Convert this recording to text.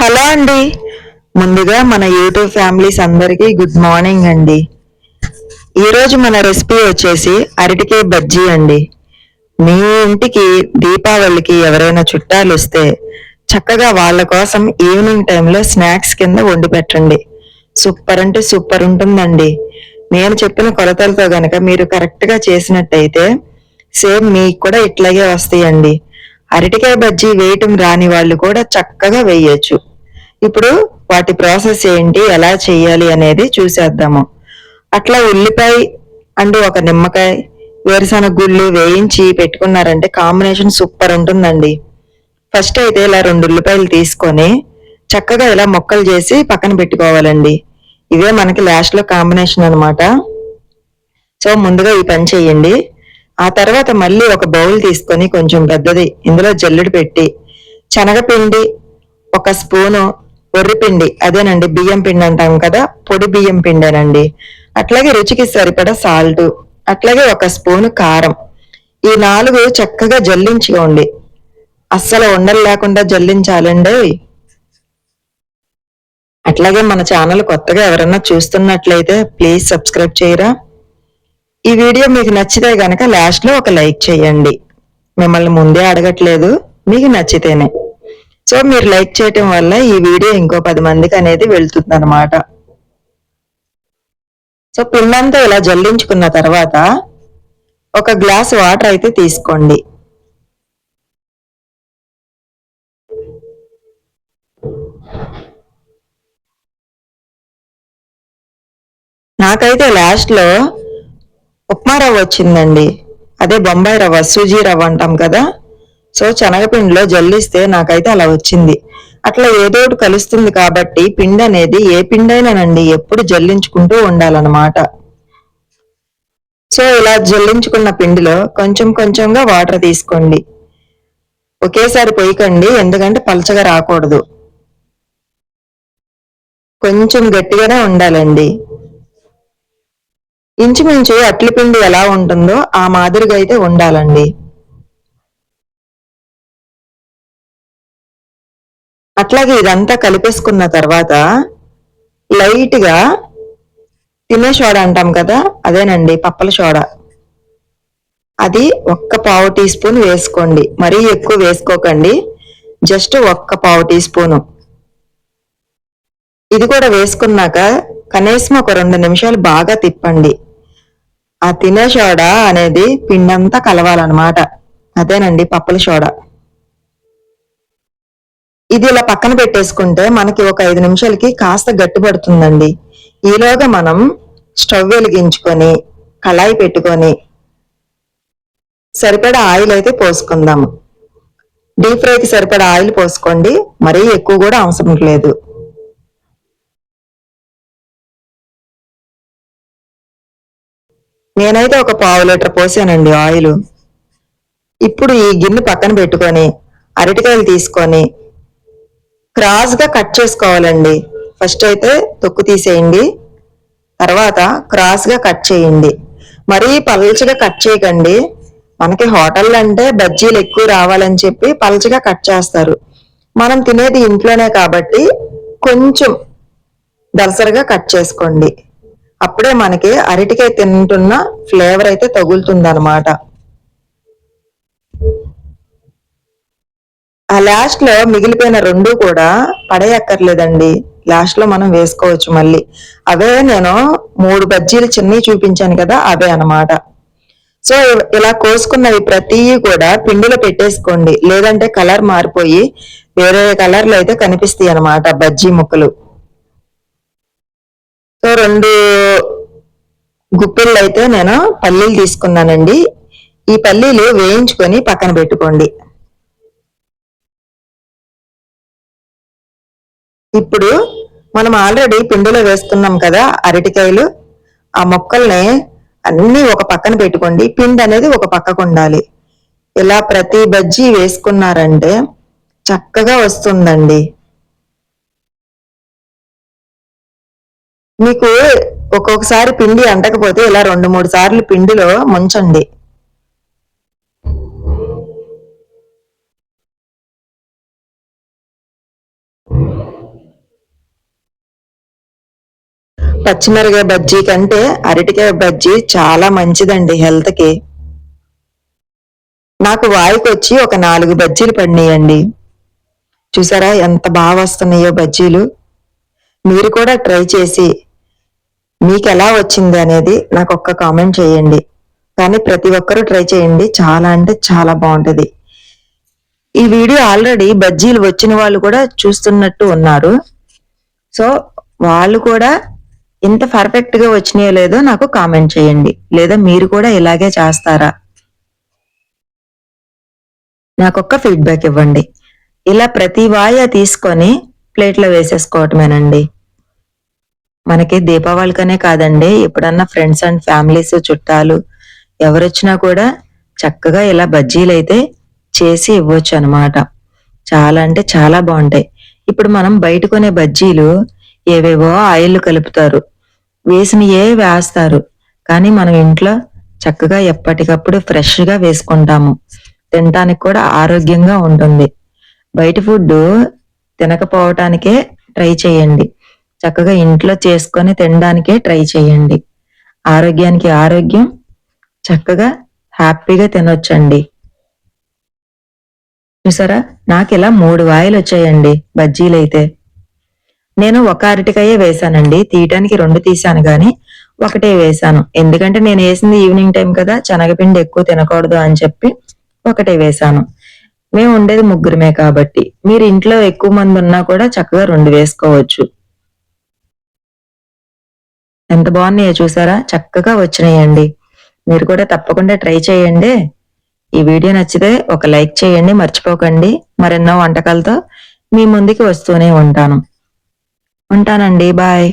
Hello అండి. ముందుగా మన యూట్యూబ్ ఫ్యామిలీస్ అందరికీ గుడ్ మార్నింగ్ అండి. ఈరోజు మన రెసిపీ వచ్చేసి అరటికాయ బజ్జీ అండి. మీ ఇంటికి దీపావళికి ఎవరైనా చుట్టాలు వస్తే చక్కగా వాళ్ళ కోసం ఈవినింగ్ టైంలో స్నాక్స్ కింద వండి పెట్టండి. సూపర్ అంటే సూపర్ ఉంటుందండి. నేను చెప్పిన కొలతలతో గనక మీరు కరెక్ట్గా చేసినట్టయితే సేమ్ మీకు కూడా ఇట్లాగే వస్తాయండి. అరటికాయ బజ్జీ వేయటం రాని వాళ్ళు కూడా చక్కగా వేయచ్చు. ఇప్పుడు వాటి ప్రాసెస్ ఏంటి, ఎలా చేయాలి అనేది చూసేద్దాము. అట్లా ఉల్లిపాయ అండ్ ఒక నిమ్మకాయ, వేరుశనగ గుళ్ళు వేయించి పెట్టుకున్నారంటే కాంబినేషన్ సూపర్ ఉంటుందండి. ఫస్ట్ అయితే ఇలా 2 ఉల్లిపాయలు తీసుకొని చక్కగా ఇలా ముక్కలు చేసి పక్కన పెట్టుకోవాలండి. ఇవే మనకి లాస్ట్ లో కాంబినేషన్ అనమాట. సో ముందుగా ఈ పని చేయండి. ఆ తర్వాత మళ్ళీ ఒక బౌల్ తీసుకొని కొంచెం పెద్దది, ఇందులో జల్లెడ పెట్టి శనగపిండి ఒక స్పూను, వరిపిండి అదేనండి బియ్యం పిండి అంటాం కదా, పొడి బియ్యం పిండేనండి. అట్లాగే రుచికి సరిపడా సాల్ట్, అట్లాగే ఒక స్పూను కారం, ఈ 4 చక్కగా జల్లించుకోండి. అస్సలు ఉండలు లేకుండా జల్లించాలండి. అట్లాగే మన ఛానల్ కొత్తగా ఎవరన్నా చూస్తున్నట్లయితే ప్లీజ్ సబ్స్క్రైబ్ చేయరా. ఈ వీడియో మీకు నచ్చితే గనక లాస్ట్ లో ఒక లైక్ చేయండి. మిమ్మల్ని ముందే అడగట్లేదు, మీకు నచ్చితేనే. సో మీరు లైక్ చేయటం వల్ల ఈ వీడియో ఇంకో 10 మందికి అనేది వెళ్తుంది అనమాట. సో పిండంతా ఇలా జల్లించుకున్న తర్వాత ఒక గ్లాస్ వాటర్ అయితే తీసుకోండి. నాకైతే లాస్ట్ లో ఉప్మా రవ్వ వచ్చిందండి. అదే బొంబాయి రవ్వ, సూజీ రవ్వ అంటాం కదా. సో శనగపిండిలో జల్లిస్తే నాకైతే అలా వచ్చింది. అట్లా ఏదోటి కలుస్తుంది కాబట్టి పిండి అనేది ఏ పిండైనానండి ఎప్పుడు జల్లించుకుంటూ ఉండాలన్నమాట. సో ఇలా జల్లించుకున్న పిండిలో కొంచెం కొంచెంగా వాటర్ తీసుకోండి. ఒకేసారి పోయకండి, ఎందుకంటే పలచగా రాకూడదు, కొంచెం గట్టిగానే ఉండాలండి. ఇంచుమించు అట్ల పిండి ఎలా ఉంటుందో ఆ మాదిరిగా అయితే ఉండాలండి. అట్లాగే ఇదంతా కలిపేసుకున్న తర్వాత లైట్ గా తినే సోడా అంటాం కదా, అదేనండి పప్పల సోడా, అది ఒక్క పావు టీ స్పూన్ వేసుకోండి. మరీ ఎక్కువ వేసుకోకండి, జస్ట్ ఒక్క పావు టీ స్పూను. ఇది కూడా వేసుకున్నాక కనీసం ఒక 2 నిమిషాలు బాగా తిప్పండి. ఆ తినే సోడా అనేది పిండంతా కలవాలన్నమాట, అదేనండి పప్పల సోడా. ఇది ఇలా పక్కన పెట్టేసుకుంటే మనకి ఒక 5 నిమిషాలకి కాస్త గట్టిపడుతుందండి. ఈలోగా మనం స్టవ్ వెలిగించుకొని కళాయి పెట్టుకొని సరిపడా ఆయిల్ అయితే పోసుకుందాము. డీప్ ఫ్రైకి సరిపడా ఆయిల్ పోసుకోండి, మరీ ఎక్కువ కూడా అవసరం లేదు. నేనైతే ఒక పావు లీటర్ పోసానండి ఆయిల్. ఇప్పుడు ఈ గిన్నె పక్కన పెట్టుకొని అరటికాయలు తీసుకొని క్రాస్ గా కట్ చేసుకోవాలండి. ఫస్ట్ అయితే తొక్కు తీసేయండి, తర్వాత క్రాస్ గా కట్ చేయండి. మరీ పల్చగా కట్ చేయకండి. మనకి హోటల్ అంటే బజ్జీలు ఎక్కువ రావాలని చెప్పి పల్చగా కట్ చేస్తారు. మనం తినేది ఇంట్లోనే కాబట్టి కొంచెం దలసరిగా కట్ చేసుకోండి. అప్పుడే మనకి అరటికాయ తింటున్న ఫ్లేవర్ అయితే తగులుతుంది అనమాట. ఆ లాస్ట్ లో మిగిలిపోయిన 2 కూడా పడేయక్కర్లేదండి, లాస్ట్ లో మనం వేసుకోవచ్చు మళ్ళీ. అవే నేను 3 బజ్జీలు చిన్నవి చూపించాను కదా, అవే అన్నమాట. సో ఇలా కోసుకున్నవి ప్రతి కూడా పిండిలో పెట్టేసుకోండి, లేదంటే కలర్ మారిపోయి వేరే కలర్ లో అయితే కనిపిస్తాయి అన్నమాట బజ్జీ ముక్కలు. సో 2 గుప్పిళ్ళు అయితే నేను పల్లీలు తీసుకున్నానండి. ఈ పల్లీలు వేయించుకొని పక్కన పెట్టుకోండి. ఇప్పుడు మనం ఆల్రెడీ పిండిలో వేసుకున్నాం కదా అరటికాయలు, ఆ మొక్కల్ని అన్ని ఒక పక్కన పెట్టుకోండి. పిండి అనేది ఒక పక్కకు ఉండాలి. ఇలా ప్రతి బజ్జీ వేసుకున్నారంటే చక్కగా వస్తుందండి. మీకు ఒక్కొక్కసారి పిండి అంటకపోతే ఇలా 2-3 సార్లు పిండిలో ముంచండి. పచ్చిమిరకాయ బజ్జీ కంటే అరటికాయ బజ్జీ చాలా మంచిదండి హెల్త్ కి. నాకు వాయికొచ్చి ఒక 4 బజ్జీలు పడినాయండి. చూసారా ఎంత బాగా వస్తున్నాయో బజ్జీలు. మీరు కూడా ట్రై చేసి మీకు ఎలా వచ్చింది అనేది నాకు ఒక్క కామెంట్ చేయండి. కానీ ప్రతి ఒక్కరూ ట్రై చేయండి, చాలా అంటే చాలా బాగుంటది. ఈ వీడియో ఆల్రెడీ బజ్జీలు వచ్చిన వాళ్ళు కూడా చూస్తున్నట్టు ఉన్నారు. సో వాళ్ళు కూడా ఇంత పర్ఫెక్ట్ గా వచ్చినాయో లేదో నాకు కామెంట్ చేయండి. లేదా మీరు కూడా ఇలాగే చేస్తారా, నాకొక్క ఫీడ్బ్యాక్ ఇవ్వండి. ఇలా ప్రతి వాయ తీసుకొని ప్లేట్లో వేసేసుకోవటమేనండి. మనకి దీపావళికనే కాదండి, ఎప్పుడన్నా ఫ్రెండ్స్ అండ్ ఫ్యామిలీస్ చుట్టాలు ఎవరొచ్చినా కూడా చక్కగా ఇలా బజ్జీలు అయితే చేసి ఇవ్వచ్చు అనమాట. చాలా అంటే చాలా బాగుంటాయి. ఇప్పుడు మనం బయట కొనే బజ్జీలు ఏవేవో ఆయిల్ కలుపుతారు, వేసినయే వేస్తారు. కానీ మనం ఇంట్లో చక్కగా ఎప్పటికప్పుడు ఫ్రెష్ గా వేసుకుంటాము. తినటానికి కూడా ఆరోగ్యంగా ఉంటుంది. బయట ఫుడ్ తినకపోవటానికే ట్రై చేయండి. చక్కగా ఇంట్లో చేసుకొని తినడానికే ట్రై చేయండి. ఆరోగ్యానికి ఆరోగ్యం, చక్కగా హ్యాపీగా తినొచ్చండి. చూసారా, నాకు ఇలా 3 వాయిలు వచ్చాయండి బజ్జీలైతే. నేను ఒక అరటికాయే వేశానండి, తీయటానికి 2 తీశాను గాని ఒకటే వేశాను. ఎందుకంటే నేను వేసింది ఈవినింగ్ టైం కదా, శనగపిండి ఎక్కువ తినకూడదు అని చెప్పి ఒకటే వేశాను. మేము ఉండేది ముగ్గురమే కాబట్టి, మీరు ఇంట్లో ఎక్కువ మంది ఉన్నా కూడా చక్కగా 2 వేసుకోవచ్చు. ఎంత బాగున్నాయో చూసారా, చక్కగా వచ్చినాయండి. మీరు కూడా తప్పకుండా ట్రై చేయండి. ఈ వీడియో నచ్చితే ఒక లైక్ చేయండి మర్చిపోకండి. మరెన్నో వంటకాలతో మీ ముందుకి వస్తూనే ఉంటానండి. బాయ్.